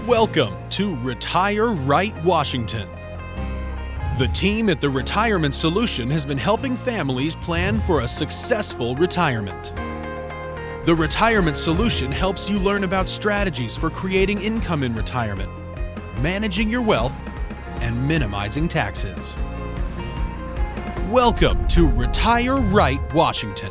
Welcome to Retire Right Washington. The team at the Retirement Solution has been helping families plan for a successful retirement. The Retirement Solution helps you learn about strategies for creating income in retirement, managing your wealth, and minimizing taxes. Welcome to Retire Right Washington.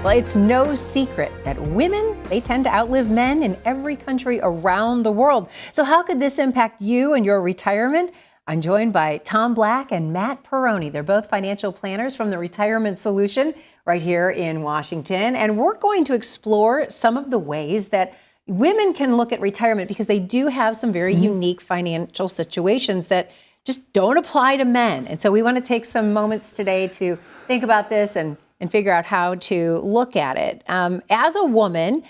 Well, it's no secret that women, they tend to outlive men in every country around the world. So how could this impact you and your retirement? I'm joined by Tom Black and Matt Perrone. They're both financial planners from the Retirement Solution right here in Washington. And we're going to explore some of the ways that women can look at retirement because they do have some very unique financial situations that just don't apply to men. And so we want to take some moments today to think about this and figure out how to look at it. As a woman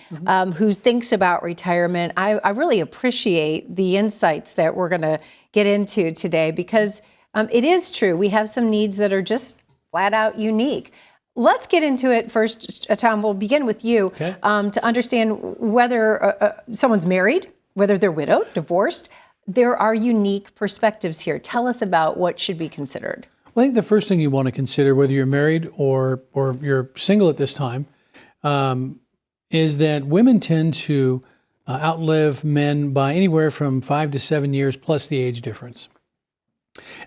who thinks about retirement, I really appreciate the insights that we're going to get into today because it is true. We have some needs that are just flat out unique. Let's get into it first. Tom, we'll begin with you to understand whether someone's married, whether they're widowed, divorced. There are unique perspectives here. Tell us about what should be considered. I think the first thing you want to consider, whether you're married or you're single at this time, is that women tend to outlive men by anywhere from 5 to 7 years plus the age difference.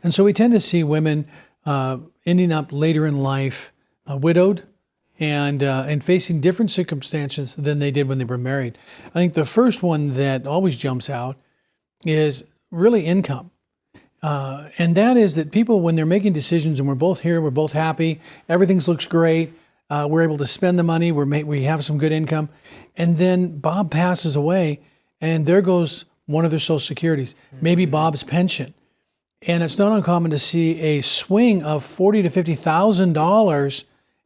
And so we tend to see women ending up later in life widowed and facing different circumstances than they did when they were married. I think the first one that always jumps out is really income. And that is that people, when they're making decisions and we're both here, we're both happy, everything looks great, we're able to spend the money, we have some good income, and then Bob passes away and there goes one of their Social Securities, maybe Bob's pension. And it's not uncommon to see a swing of $40,000 to $50,000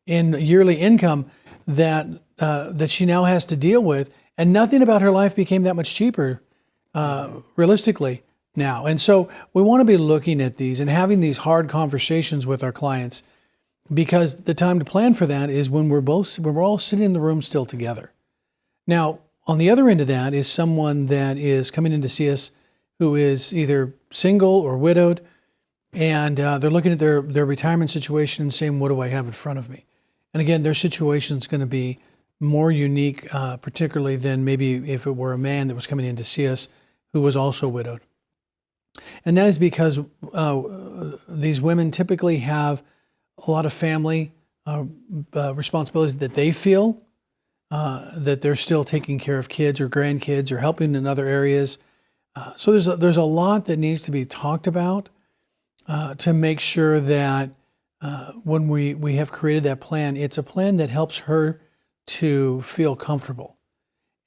in yearly income that she now has to deal with, and nothing about her life became that much cheaper, realistically. Now. And so we want to be looking at these and having these hard conversations with our clients because the time to plan for that is when we're all sitting in the room still together. Now, on the other end of that is someone that is coming in to see us who is either single or widowed, and they're looking at their retirement situation and saying, what do I have in front of me? And again, their situation is going to be more unique, particularly than maybe if it were a man that was coming in to see us who was also widowed. And that is because these women typically have a lot of family responsibilities that they feel that they're still taking care of kids or grandkids or helping in other areas. So there's a lot that needs to be talked about to make sure that when we have created that plan, it's a plan that helps her to feel comfortable.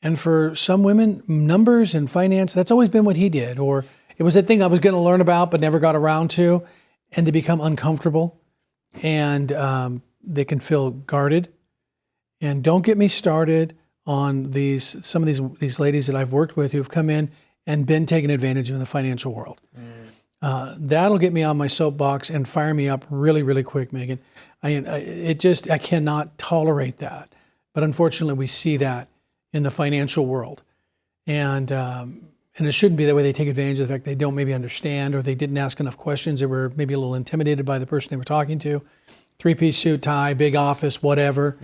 And for some women, numbers and finance, that's always been what he did, or it was that thing I was going to learn about but never got around to, and they become uncomfortable, and they can feel guarded. And don't get me started on some of these ladies that I've worked with who've come in and been taken advantage of in the financial world. That'll get me on my soapbox and fire me up really, really quick, Megan. I cannot tolerate that. But unfortunately, we see that in the financial world. And it shouldn't be that way. They take advantage of the fact they don't maybe understand, or they didn't ask enough questions. They were maybe a little intimidated by the person they were talking to. 3-piece suit, tie, big office, whatever.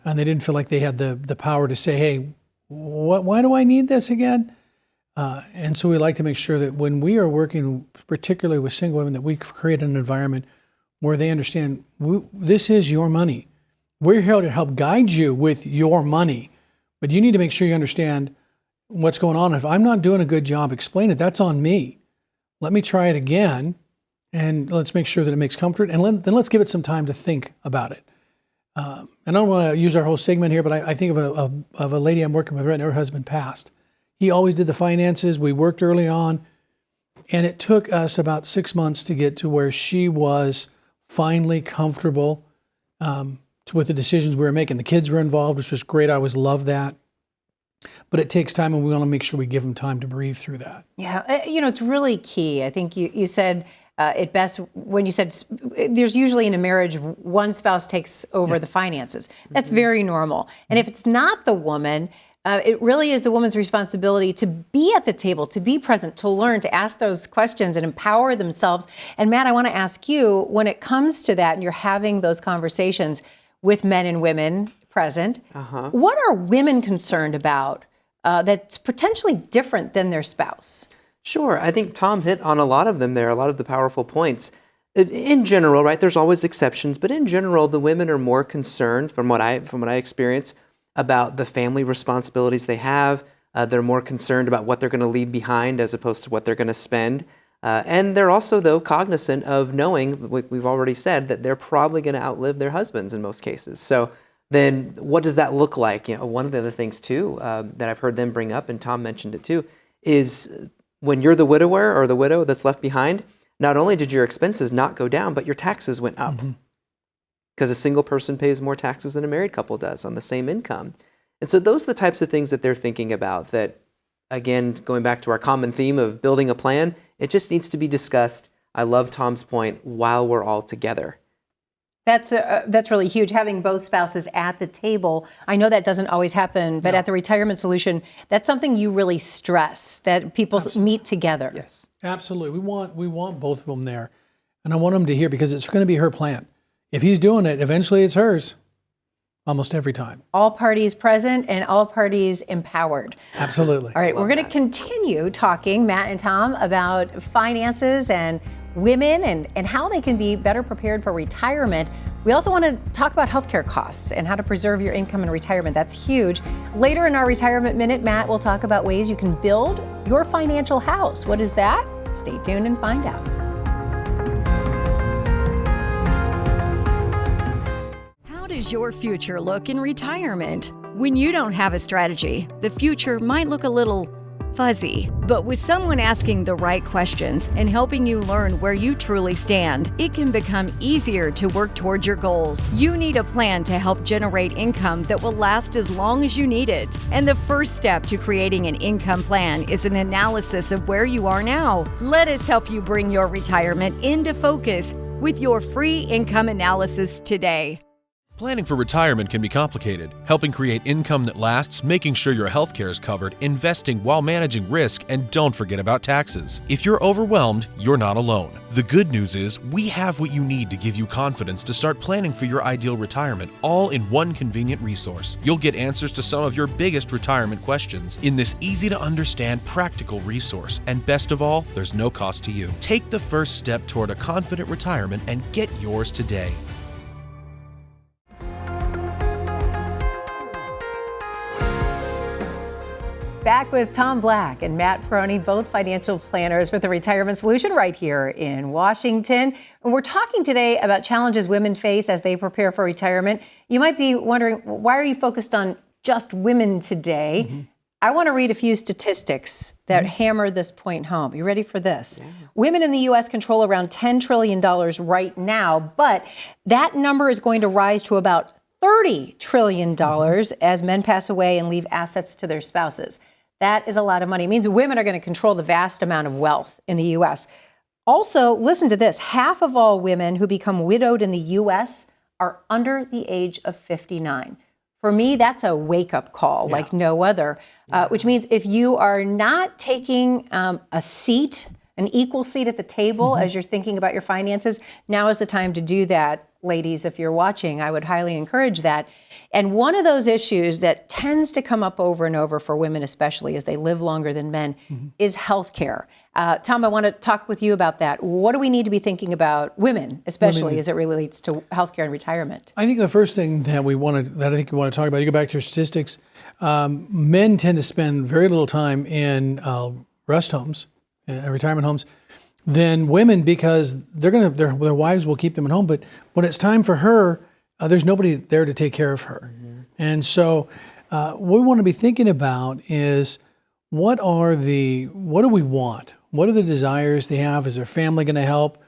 And they didn't feel like they had the power to say, hey, why do I need this again? And so we like to make sure that when we are working, particularly with single women, that we create an environment where they understand this is your money. We're here to help guide you with your money, but you need to make sure you understand what's going on. If I'm not doing a good job, explain it. That's on me. Let me try it again, and let's make sure that it makes comfort, and then let's give it some time to think about it. And I don't want to use our whole segment here, but I think of a lady I'm working with right now. Her husband passed. He always did the finances. We worked early on, and it took us about 6 months to get to where she was finally comfortable with the decisions we were making. The kids were involved, which was great. I always love that. But it takes time, and we want to make sure we give them time to breathe through that. Yeah, it's really key. I think you said at best, when you said there's usually in a marriage, one spouse takes over the finances. That's very normal. And if it's not the woman, it really is the woman's responsibility to be at the table, to be present, to learn, to ask those questions and empower themselves. And Matt, I want to ask you, when it comes to that and you're having those conversations with men and women present, what are women concerned about that's potentially different than their spouse? Sure. I think Tom hit on a lot of them there, a lot of the powerful points. In general, right, there's always exceptions, but in general, the women are more concerned, from what I experience, about the family responsibilities they have. They're more concerned about what they're going to leave behind as opposed to what they're going to spend. And they're also, though, cognizant of knowing, we've already said, that they're probably going to outlive their husbands in most cases. So then what does that look like? One of the other things, too, that I've heard them bring up, and Tom mentioned it, too, is when you're the widower or the widow that's left behind, not only did your expenses not go down, but your taxes went up. Because a single person pays more taxes than a married couple does on the same income. And so those are the types of things that they're thinking about that, again, going back to our common theme of building a plan, it just needs to be discussed. I love Tom's point, while we're all together. That's really huge, having both spouses at the table. I know that doesn't always happen, but at the Retirement Solution, that's something you really stress, that people meet together. Yes. Absolutely. We want both of them there. And I want them to hear, because it's going to be her plan. If he's doing it, eventually it's hers, almost every time. All parties present and all parties empowered. Absolutely. All right, we're going to continue talking, Matt and Tom, about finances and women and how they can be better prepared for retirement. We also want to talk about healthcare costs and how to preserve your income in retirement. That's huge. Later in our Retirement Minute, Matt will talk about ways you can build your financial house. What is that? Stay tuned and find out. How does your future look in retirement? When you don't have a strategy, the future might look a little fuzzy. But with someone asking the right questions and helping you learn where you truly stand, it can become easier to work towards your goals. You need a plan to help generate income that will last as long as you need it. And the first step to creating an income plan is an analysis of where you are now. Let us help you bring your retirement into focus with your free income analysis today. Planning for retirement can be complicated. Helping create income that lasts, making sure your health care is covered, investing while managing risk, and don't forget about taxes. If you're overwhelmed, you're not alone. The good news is we have what you need to give you confidence to start planning for your ideal retirement, all in one convenient resource. You'll get answers to some of your biggest retirement questions in this easy-to-understand, practical resource. And best of all, there's no cost to you. Take the first step toward a confident retirement and get yours today. Back with Tom Black and Matt Perrone, both financial planners with the Retirement Solution right here in Washington. And we're talking today about challenges women face as they prepare for retirement. You might be wondering, why are you focused on just women today? I want to read a few statistics that hammer this point home. You ready for this? Yeah. Women in the U.S. control around $10 trillion right now, but that number is going to rise to about $30 trillion as men pass away and leave assets to their spouses. That is a lot of money. It means women are going to control the vast amount of wealth in the U.S. Also, listen to this. Half of all women who become widowed in the U.S. are under the age of 59. For me, that's a wake-up call like no other, which means if you are not taking a seat, an equal seat at the table as you're thinking about your finances, now is the time to do that. Ladies, if you're watching, I would highly encourage that. And one of those issues that tends to come up over and over for women, especially as they live longer than men, is healthcare. Tom, I want to talk with you about that. What do we need to be thinking about women, especially as it relates to healthcare and retirement? I think the first thing that we want to talk about, you go back to your statistics, men tend to spend very little time in rest homes, retirement homes, than women, because their wives will keep them at home. But when it's time for her, there's nobody there to take care of her. And so what we want to be thinking about is what do we want? What are the desires they have? Is their family going to help?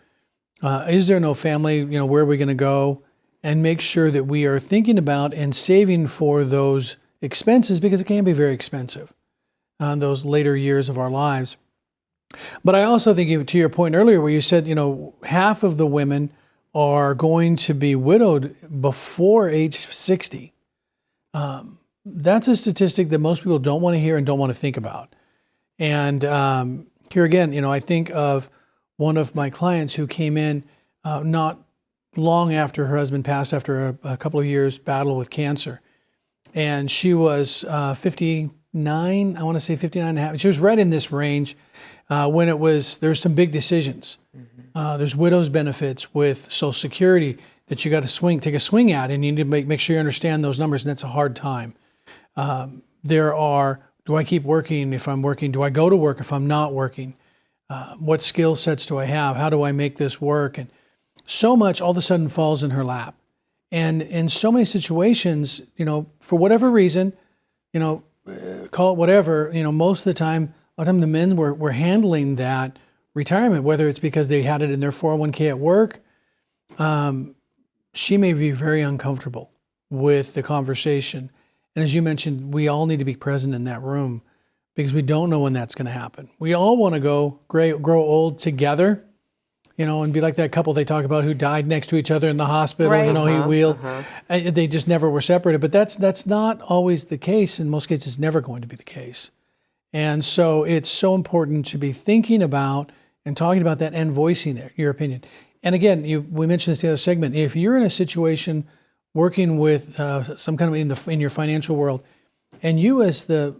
Is there no family? Where are we going to go? And make sure that we are thinking about and saving for those expenses, because it can be very expensive those later years of our lives. But I also think, to your point earlier, where you said, half of the women are going to be widowed before age 60. That's a statistic that most people don't want to hear and don't want to think about. And here again, I think of one of my clients who came in not long after her husband passed, after a couple of years battle with cancer. And she was 59, I want to say 59 and a half. She was right in this range when there's some big decisions. There's widow's benefits with Social Security that you got to take a swing at, and you need to make sure you understand those numbers, and that's a hard time. There are, do I keep working if I'm working? Do I go to work if I'm not working? What skill sets do I have? How do I make this work? And so much all of a sudden falls in her lap. And in so many situations, for whatever reason, call it whatever, most of the time, a lot of time the men were handling that retirement, whether it's because they had it in their 401k at work. She may be very uncomfortable with the conversation. And as you mentioned, we all need to be present in that room because we don't know when that's going to happen. We all want to grow old together, and be like that couple they talk about who died next to each other in the hospital. Right. He wheeled. They just never were separated. But that's not always the case. In most cases, it's never going to be the case. And so it's so important to be thinking about and talking about that and voicing your opinion. And again, we mentioned this in the other segment. If you're in a situation working with some kind of in your financial world, and you as the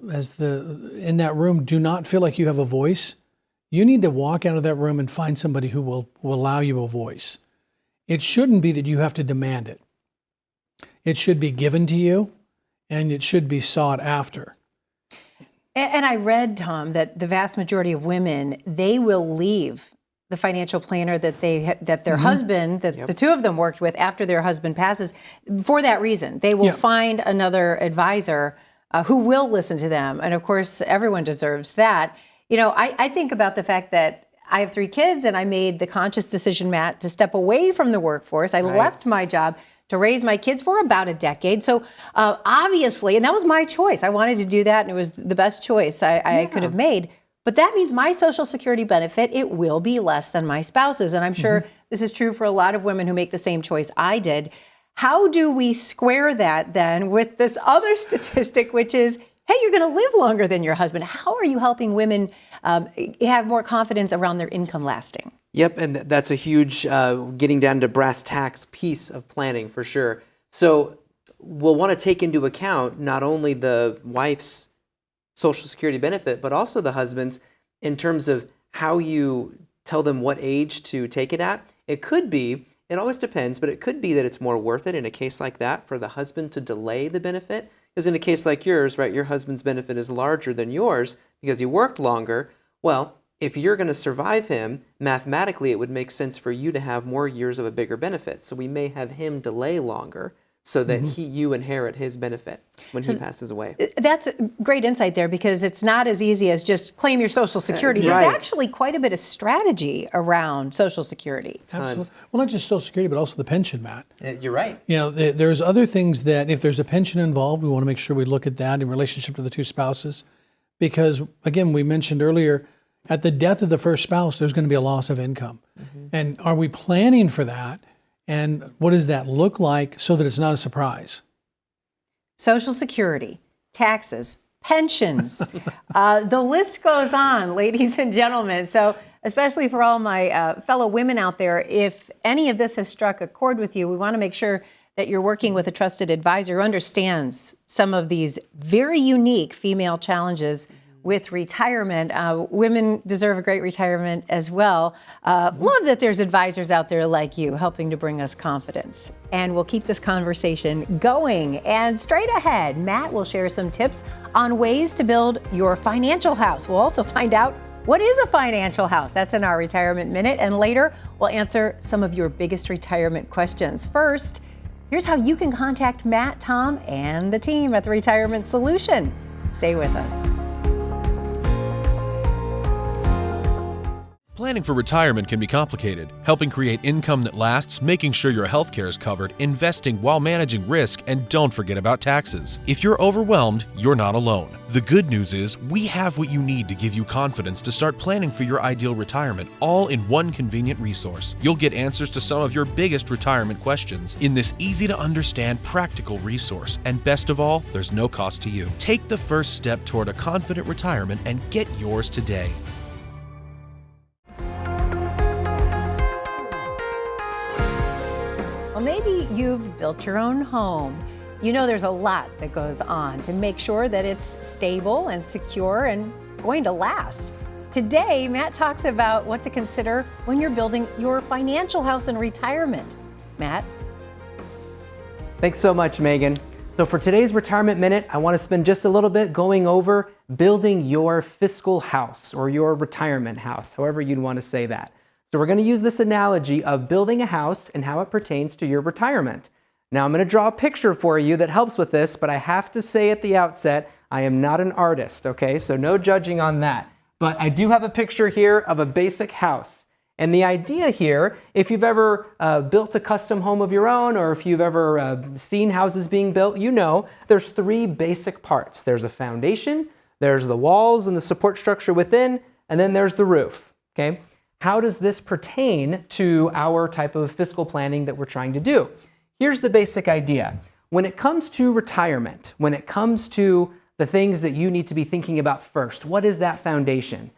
in that room do not feel like you have a voice, you need to walk out of that room and find somebody who will allow you a voice. It shouldn't be that you have to demand it. It should be given to you, and it should be sought after. And I read, Tom, that the vast majority of women, they will leave the financial planner that their husband, the two of them worked with after their husband passes, for that reason. They will find another advisor who will listen to them. And of course, everyone deserves that. I think about the fact that I have 3 kids and I made the conscious decision, Matt, to step away from the workforce. I left my job to raise my kids for about a decade. So obviously, and that was my choice. I wanted to do that, and it was the best choice I could have made. But that means my Social Security benefit, it will be less than my spouse's. And I'm sure this is true for a lot of women who make the same choice I did. How do we square that then with this other statistic, which is, hey, you're going to live longer than your husband? How are you helping women have more confidence around their income lasting? Yep, and that's a huge getting down to brass tacks piece of planning for sure. So we'll want to take into account not only the wife's Social Security benefit, but also the husband's in terms of how you tell them what age to take it at. It could be, it always depends, but it could be that it's more worth it in a case like that for the husband to delay the benefit. Because in a case like yours, right, your husband's benefit is larger than yours because he worked longer. Well, if you're going to survive him, mathematically, it would make sense for you to have more years of a bigger benefit. So we may have him delay longer so that you inherit his benefit when he passes away. That's a great insight there, because it's not as easy as just claim your Social Security. There's actually quite a bit of strategy around Social Security. Absolutely. Well, not just Social Security, but also the pension, Matt. You're right. There's other things that if there's a pension involved, we want to make sure we look at that in relationship to the 2 spouses. Because, again, we mentioned earlier, at the death of the first spouse, there's going to be a loss of income. And are we planning for that? And what does that look like so that it's not a surprise? Social Security, taxes, pensions. The list goes on, ladies and gentlemen. So especially for all my fellow women out there, if any of this has struck a chord with you, we want to make sure that you're working with a trusted advisor who understands some of these very unique female challenges with retirement. Women deserve a great retirement as well. Love that there's advisors out there like you helping to bring us confidence. And we'll keep this conversation going. And straight ahead, Matt will share some tips on ways to build your financial house. We'll also find out what is a financial house. That's in our Retirement Minute. And later, we'll answer some of your biggest retirement questions. First, here's how you can contact Matt, Tom, and the team at the Retirement Solution. Stay with us. Planning for retirement can be complicated. Helping create income that lasts, making sure your healthcare is covered, investing while managing risk, and don't forget about taxes. If you're overwhelmed, you're not alone. The good news is we have what you need to give you confidence to start planning for your ideal retirement, all in one convenient resource. You'll get answers to some of your biggest retirement questions in this easy-to-understand, practical resource. And best of all, there's no cost to you. Take the first step toward a confident retirement and get yours today. Well, maybe you've built your own home. You know there's a lot that goes on to make sure that it's stable and secure and going to last. Today, Matt talks about what to consider when you're building your financial house in retirement. Matt? Thanks so much, Megan. So for today's Retirement Minute, I want to spend just a little bit going over building your fiscal house or your retirement house, however you'd want to say that. So we're going to use this analogy of building a house and how it pertains to your retirement. Now I'm going to draw a picture for you that helps with this, but I have to say at the outset, I am not an artist, okay? So no judging on that. But I do have a picture here of a basic house. And the idea here, if you've ever built a custom home of your own, or if you've ever seen houses being built, you know there's three basic parts. There's a foundation, there's the walls and the support structure within, and then there's the roof, okay? How does this pertain to our type of fiscal planning that we're trying to do? Here's the basic idea. When it comes to retirement, when it comes to the things that you need to be thinking about first, what is that foundation?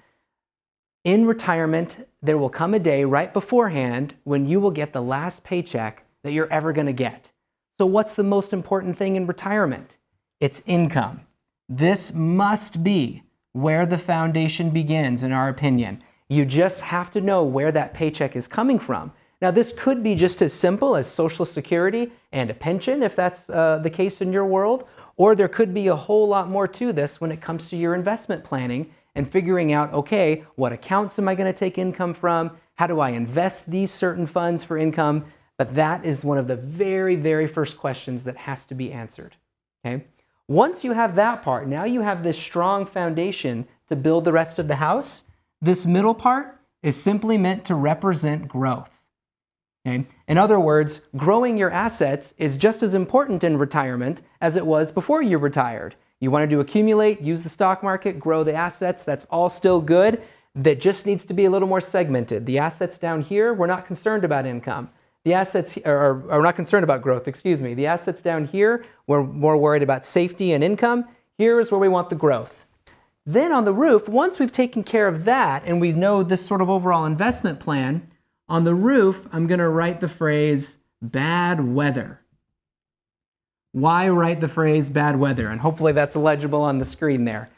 In retirement, there will come a day right beforehand when you will get the last paycheck that you're ever going to get. So what's the most important thing in retirement? It's income. This must be where the foundation begins, in our opinion. You just have to know where that paycheck is coming from. Now, this could be just as simple as Social Security and a pension, if that's the case in your world, or there could be a whole lot more to this when it comes to your investment planning and figuring out, okay, what accounts am I going to take income from? How do I invest these certain funds for income? But that is one of the very, very first questions that has to be answered, okay? Once you have that part, now you have this strong foundation to build the rest of the house. This middle part is simply meant to represent growth. Okay? In other words, growing your assets is just as important in retirement as it was before you retired. You wanted to accumulate, use the stock market, grow the assets, that's all still good. That just needs to be a little more segmented. The assets down here, we're not concerned about income. The assets are not concerned about growth, excuse me. The assets down here, we're more worried about safety and income. Here is where we want the growth. Then on the roof, once we've taken care of that and we know this sort of overall investment plan, on the roof, I'm going to write the phrase bad weather. Why write the phrase bad weather? And hopefully that's legible on the screen there.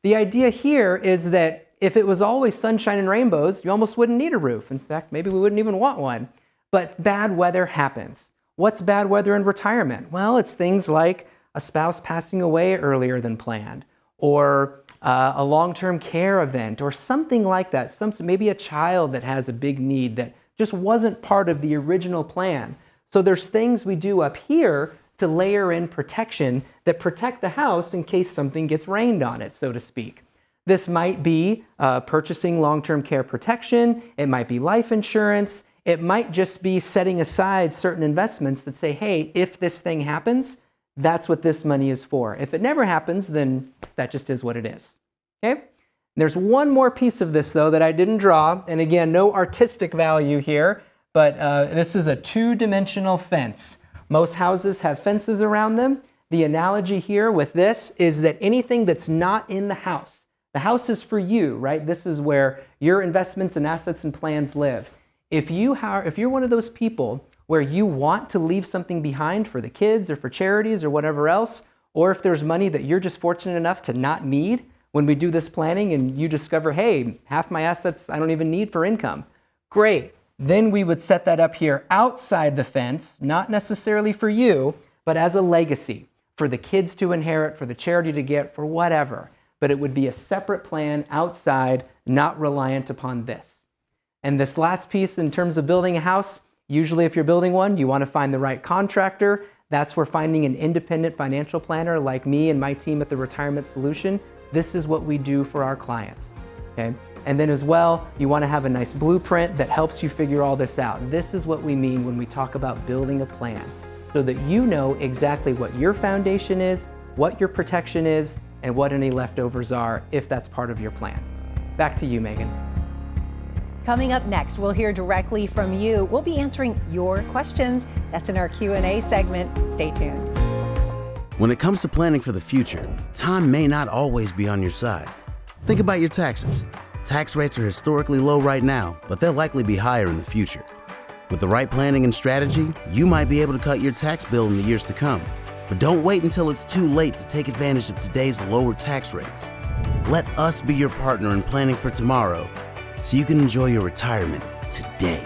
The idea here is that if it was always sunshine and rainbows, you almost wouldn't need a roof. In fact, maybe we wouldn't even want one. But bad weather happens. What's bad weather in retirement? Well, it's things like a spouse passing away earlier than planned, or a long-term care event, or something like that. Maybe a child that has a big need that just wasn't part of the original plan. So there's things we do up here to layer in protection that protect the house in case something gets rained on it, so to speak. This might be purchasing long-term care protection. It might be life insurance. It might just be setting aside certain investments that say, hey, if this thing happens, that's what this money is for. If it never happens, then that just is what it is. Okay? There's one more piece of this, though, that I didn't draw. And again, no artistic value here, but this is a two-dimensional fence. Most houses have fences around them. The analogy here with this is that anything that's not in the house is for you, right? This is where your investments and assets and plans live. If you're one of those people where you want to leave something behind for the kids or for charities or whatever else, or if there's money that you're just fortunate enough to not need, when we do this planning and you discover, hey, half my assets I don't even need for income, great. Then we would set that up here outside the fence, not necessarily for you, but as a legacy for the kids to inherit, for the charity to get, for whatever. But it would be a separate plan outside, not reliant upon this. And this last piece in terms of building a house, usually if you're building one, you want to find the right contractor. That's where finding an independent financial planner like me and my team at the Retirement Solution, this is what we do for our clients. Okay? And then as well, you want to have a nice blueprint that helps you figure all this out. This is what we mean when we talk about building a plan, so that you know exactly what your foundation is, what your protection is, and what any leftovers are if that's part of your plan. Back to you, Megan. Coming up next, we'll hear directly from you. We'll be answering your questions. That's in our Q&A segment. Stay tuned. When it comes to planning for the future, time may not always be on your side. Think about your taxes. Tax rates are historically low right now, but they'll likely be higher in the future. With the right planning and strategy, you might be able to cut your tax bill in the years to come. But don't wait until it's too late to take advantage of today's lower tax rates. Let us be your partner in planning for tomorrow, so you can enjoy your retirement today.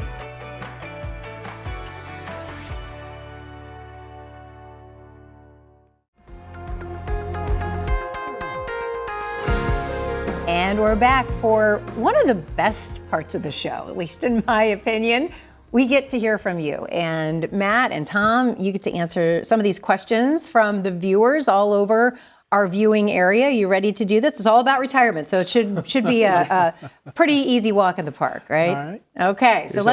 And we're back for one of the best parts of the show, at least in my opinion. We get to hear from you. And Matt and Tom, you get to answer some of these questions from the viewers all over our viewing area. You ready to do this? It's all about retirement, so it should be a pretty easy walk in the park, right? All right. Okay, so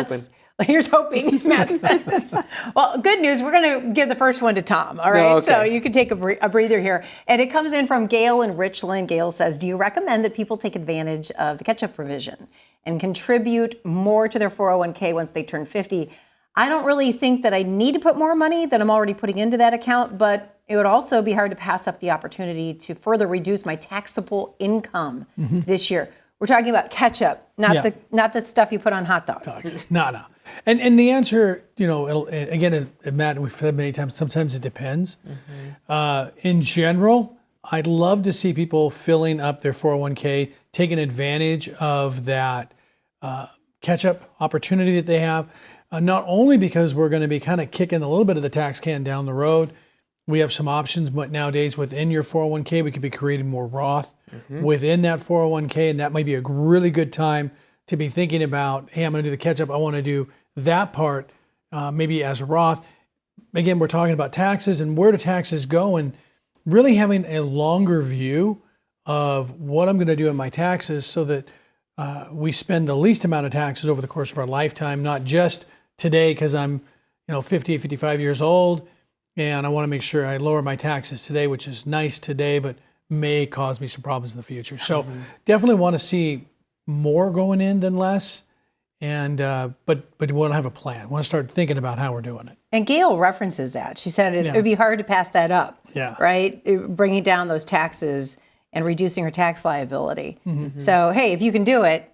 here's hoping, Matt says. Well, good news, we're going to give the first one to Tom, all right? Oh, okay. So you can take a breather here. And it comes in from Gail in Richland. Gail says, do you recommend that people take advantage of the catch-up provision and contribute more to their 401k once they turn 50? I don't really think that I need to put more money than I'm already putting into that account, but it would also be hard to pass up the opportunity to further reduce my taxable income this year. We're talking about ketchup, not the stuff you put on hot dogs. No. And the answer, again, Matt, we've said many times, sometimes it depends. In general, I'd love to see people filling up their 401k, taking advantage of that catch-up opportunity that they have, not only because we're going to be kind of kicking a little bit of the tax can down the road. We have some options, but nowadays within your 401k, we could be creating more Roth within that 401k, and that might be a really good time to be thinking about, hey, I'm going to do the catch-up. I want to do that part maybe as a Roth. Again, we're talking about taxes and where do taxes go, and really having a longer view of what I'm going to do in my taxes so that we spend the least amount of taxes over the course of our lifetime, not just today because I'm 50, 55 years old, and I want to make sure I lower my taxes today, which is nice today, but may cause me some problems in the future. So definitely want to see more going in than less. And but we want to have a plan. We want to start thinking about how we're doing it. And Gail references that. She said it would be hard to pass that up, right? Bringing down those taxes and reducing her tax liability. So, hey, if you can do it,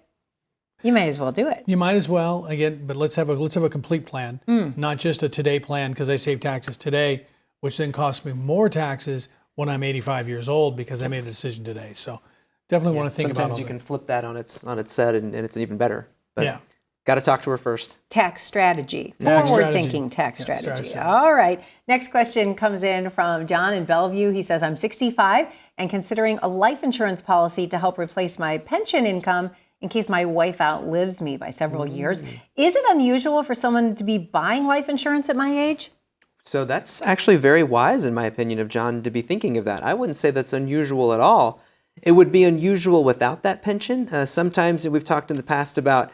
you may as well do it. You might as well, again, but let's have a complete plan, not just a today plan because I save taxes today, which then costs me more taxes when I'm 85 years old because I made a decision today. So definitely want to think about it. Sometimes you can flip that on its head and it's even better. But got to talk to her first. Tax strategy, forward-thinking tax strategy. All right. Next question comes in from John in Bellevue. He says, I'm 65 and considering a life insurance policy to help replace my pension income in case my wife outlives me by several years. Is it unusual for someone to be buying life insurance at my age? So that's actually very wise, in my opinion, of John to be thinking of that. I wouldn't say that's unusual at all. It would be unusual without that pension. Sometimes we've talked in the past about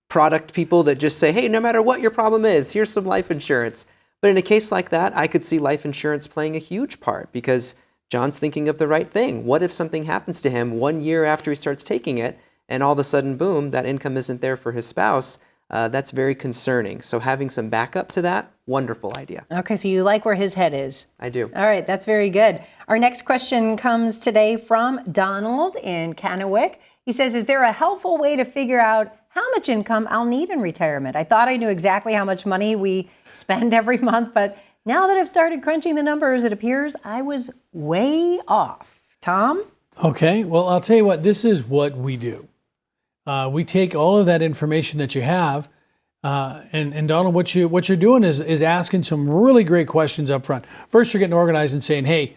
product people that just say, hey, no matter what your problem is, here's some life insurance. But in a case like that, I could see life insurance playing a huge part because John's thinking of the right thing. What if something happens to him 1 year after he starts taking it, and all of a sudden, boom, that income isn't there for his spouse? That's very concerning. So having some backup to that, wonderful idea. Okay, so you like where his head is. I do. All right, that's very good. Our next question comes today from Donald in Kennewick. He says, is there a helpful way to figure out how much income I'll need in retirement? I thought I knew exactly how much money we spend every month, but now that I've started crunching the numbers, it appears I was way off. Tom? Okay, well, I'll tell you what, this is what we do. We take all of that information that you have, and Donald, what you're doing is asking some really great questions up front. First, you're getting organized and saying, hey,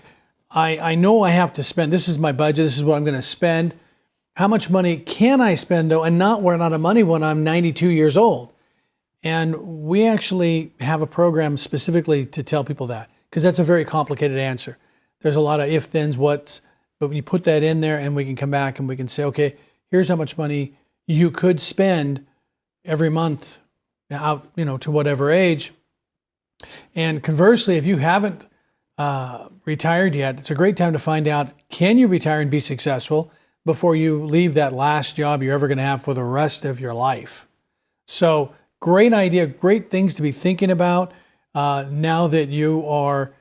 I know I have to spend, this is my budget, this is what I'm going to spend. How much money can I spend, though, and not run out of money when I'm 92 years old? And we actually have a program specifically to tell people that, because that's a very complicated answer. There's a lot of if, thens, whats, but when you put that in there and we can come back and we can say, okay, here's how much money you could spend every month out, to whatever age. And conversely, if you haven't retired yet, it's a great time to find out, can you retire and be successful before you leave that last job you're ever going to have for the rest of your life? So great idea, great things to be thinking about now that you are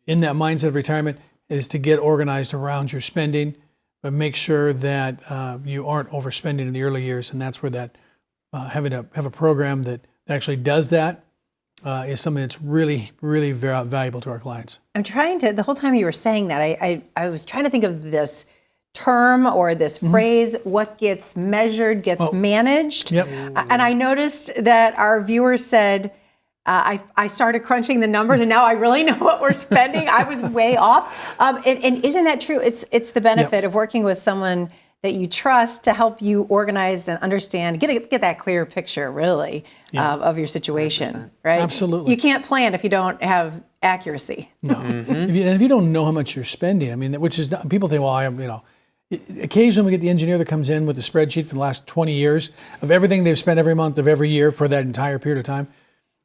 in that mindset of retirement, is to get organized around your spending, but make sure that you aren't overspending in the early years. And that's where that having to have a program that actually does that is something that's really, really very valuable to our clients. I'm trying to, the whole time you were saying that, I was trying to think of this term or this phrase, what gets measured gets managed. Yep. And I noticed that our viewers said, I started crunching the numbers and now I really know what we're spending. I was way off. And isn't that true? It's the benefit of working with someone that you trust to help you organize and understand, get that clear picture, really, of your situation, 100%. right? Absolutely. You can't plan if you don't have accuracy. No. If you don't know how much you're spending, I mean, which is not, people think, well, occasionally we get the engineer that comes in with a spreadsheet for the last 20 years of everything they've spent every month of every year for that entire period of time.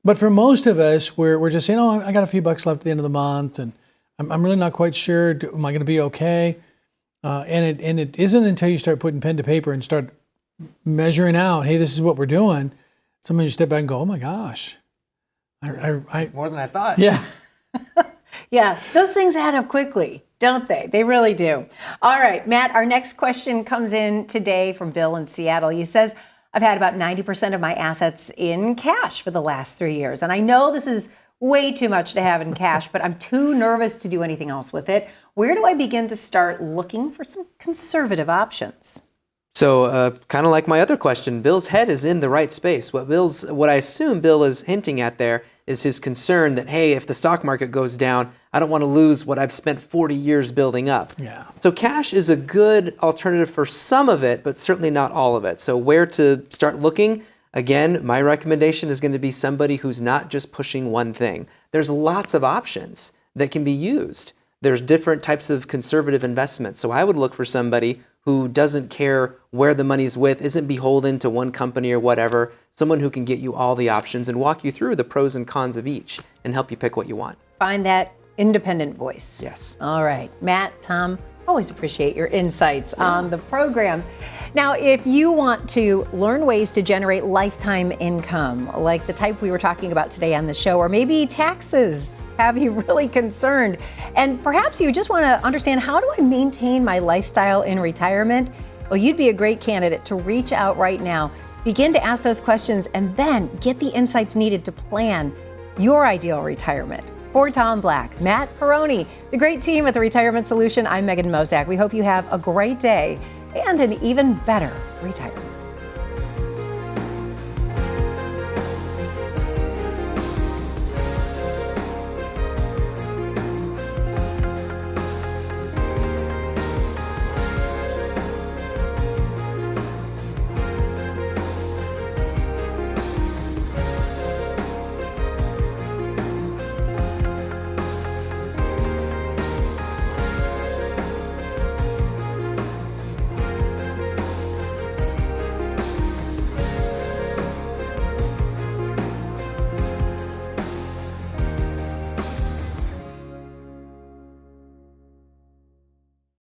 But for most of us, we're just saying, oh, I got a few bucks left at the end of the month, and I'm really not quite sure. Am I going to be okay? And it isn't until you start putting pen to paper and start measuring out, hey, this is what we're doing. Sometimes you step back and go, oh my gosh, It's more than I thought. yeah. Yeah, those things add up quickly, don't they? They really do. All right, Matt, our next question comes in today from Bill in Seattle. He says, I've had about 90% of my assets in cash for the last 3 years. And I know this is way too much to have in cash, but I'm too nervous to do anything else with it. Where do I begin to start looking for some conservative options? So kind of like my other question, Bill's head is in the right space. What I assume Bill is hinting at there is his concern that, hey, if the stock market goes down, I don't want to lose what I've spent 40 years building up. Yeah. So cash is a good alternative for some of it, but certainly not all of it. So where to start looking? Again, my recommendation is going to be somebody who's not just pushing one thing. There's lots of options that can be used. There's different types of conservative investments. So I would look for somebody who doesn't care where the money's with, isn't beholden to one company or whatever, someone who can get you all the options and walk you through the pros and cons of each and help you pick what you want. Find that independent voice. Yes. All right. Matt, Tom, always appreciate your insights on the program. Now, if you want to learn ways to generate lifetime income, like the type we were talking about today on the show, or maybe taxes have you really concerned, and perhaps you just want to understand, how do I maintain my lifestyle in retirement? Well, you'd be a great candidate to reach out right now. Begin to ask those questions and then get the insights needed to plan your ideal retirement. For Tom Black, Matt Perrone, the great team at the Retirement Solution, I'm Megan Mozak. We hope you have a great day and an even better retirement.